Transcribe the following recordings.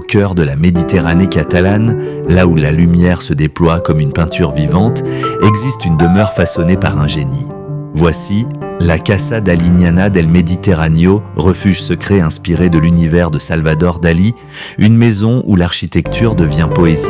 cœur de la Méditerranée catalane, là où la lumière se déploie comme une peinture vivante, existe une demeure façonnée par un génie. Voici la Casa Dalignana del Mediterráneo, refuge secret inspiré de l'univers de Salvador Dalí, une maison où l'architecture devient poésie.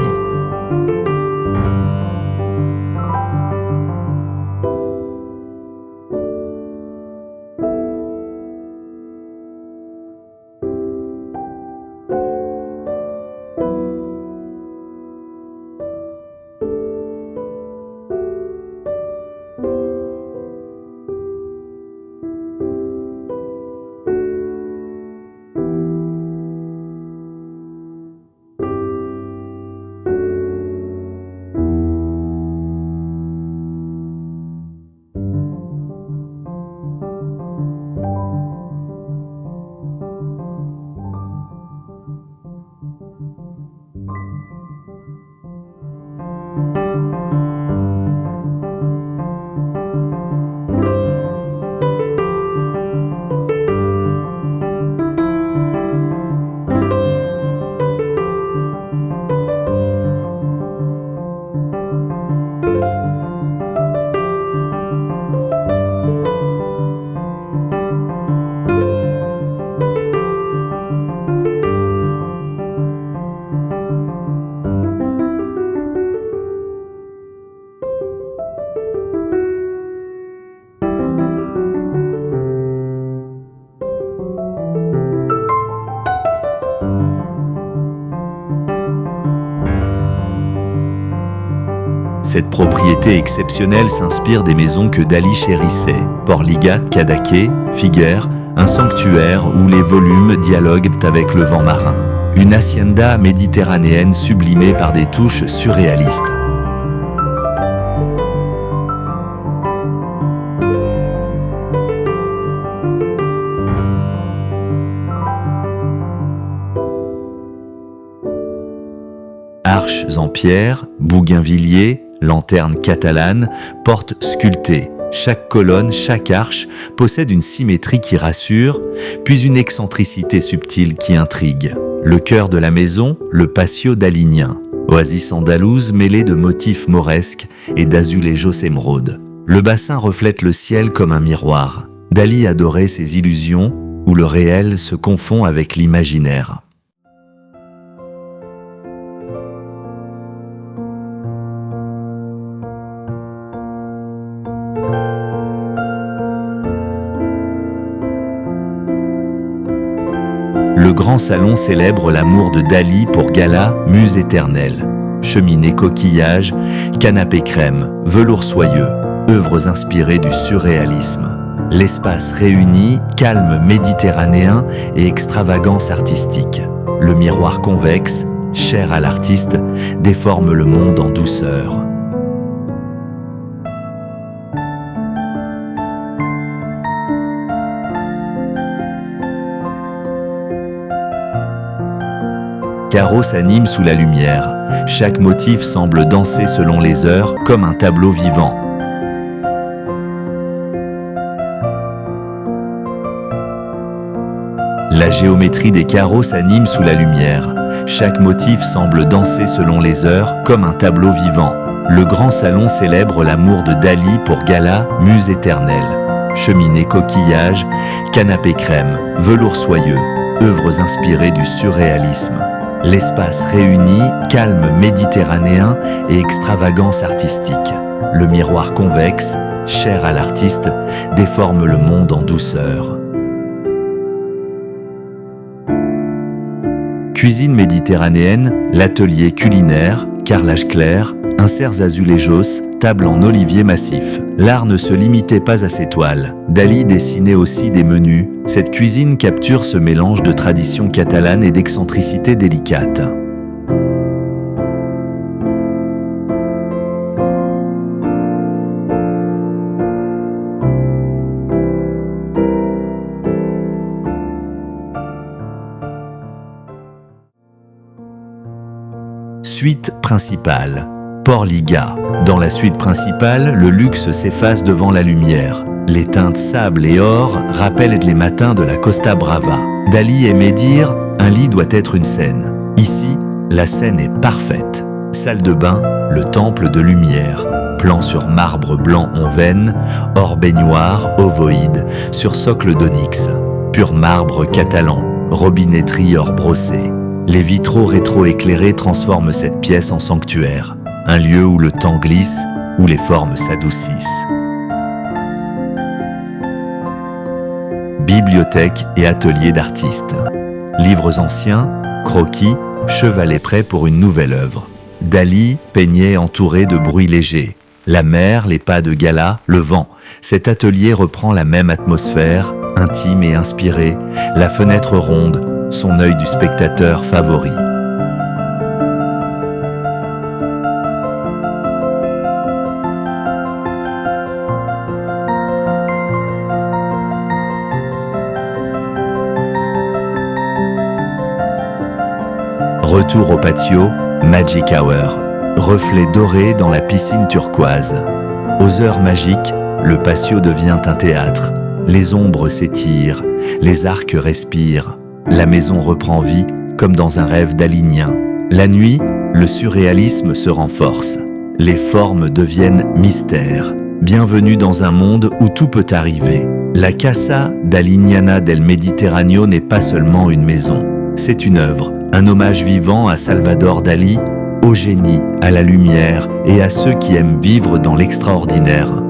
Cette propriété exceptionnelle s'inspire des maisons que Dalí chérissait. Portligat, Cadaqués, Figueres, un sanctuaire où les volumes dialoguent avec le vent marin. Une hacienda méditerranéenne sublimée par des touches surréalistes. Arches en pierre, bougainvilliers, lanternes catalanes, portes sculptées. Chaque colonne, chaque arche possède une symétrie qui rassure, puis une excentricité subtile qui intrigue. Le cœur de la maison, le patio dalinien. Oasis andalouse mêlée de motifs mauresques et d'azulejos émeraudes. Le bassin reflète le ciel comme un miroir. Dalí adorait ces illusions où le réel se confond avec l'imaginaire. Le grand salon célèbre l'amour de Dalí pour Gala, muse éternelle. Cheminée coquillage, canapé crème, velours soyeux, œuvres inspirées du surréalisme. L'espace réunit calme méditerranéen et extravagance artistique. Le miroir convexe, cher à l'artiste, déforme le monde en douceur. Carreaux s'animent sous la lumière. Chaque motif semble danser selon les heures, comme un tableau vivant. La géométrie des carreaux s'anime sous la lumière. Chaque motif semble danser selon les heures, comme un tableau vivant. Le grand salon célèbre l'amour de Dalí pour Gala, muse éternelle. Cheminée coquillage, canapé crème, velours soyeux, œuvres inspirées du surréalisme. L'espace réunit calme méditerranéen et extravagance artistique. Le miroir convexe, cher à l'artiste, déforme le monde en douceur. Cuisine méditerranéenne, l'atelier culinaire, carrelage clair, inserts azulejos, table en olivier massif. L'art ne se limitait pas à ses toiles. Dalí dessinait aussi des menus. Cette cuisine capture ce mélange de tradition catalane et d'excentricité délicate. Suite principale. Portligat. Dans la suite principale, le luxe s'efface devant la lumière. Les teintes sable et or rappellent les matins de la Costa Brava. Dalí aimait dire « un lit doit être une scène ». Ici, la scène est parfaite. Salle de bain, le temple de lumière. Plan sur marbre blanc onvaine, hors baignoire, ovoïde, sur socle d'onyx. Pur marbre catalan, robinetterie or brossée. Les vitraux rétro-éclairés transforment cette pièce en sanctuaire. Un lieu où le temps glisse, où les formes s'adoucissent. Bibliothèque et atelier d'artistes. Livres anciens, croquis, chevalets prêts pour une nouvelle œuvre. Dali peignait entouré de bruits légers. La mer, les pas de Gala, le vent. Cet atelier reprend la même atmosphère, intime et inspirée. La fenêtre ronde, son œil du spectateur favori. Retour au patio, Magic Hour. Reflet doré dans la piscine turquoise. Aux heures magiques, le patio devient un théâtre. Les ombres s'étirent, les arcs respirent. La maison reprend vie comme dans un rêve dalinien. La nuit, le surréalisme se renforce. Les formes deviennent mystères. Bienvenue dans un monde où tout peut arriver. La Casa Dalignana del Mediterráneo n'est pas seulement une maison. C'est une œuvre, un hommage vivant à Salvador Dali, au génie, à la lumière et à ceux qui aiment vivre dans l'extraordinaire.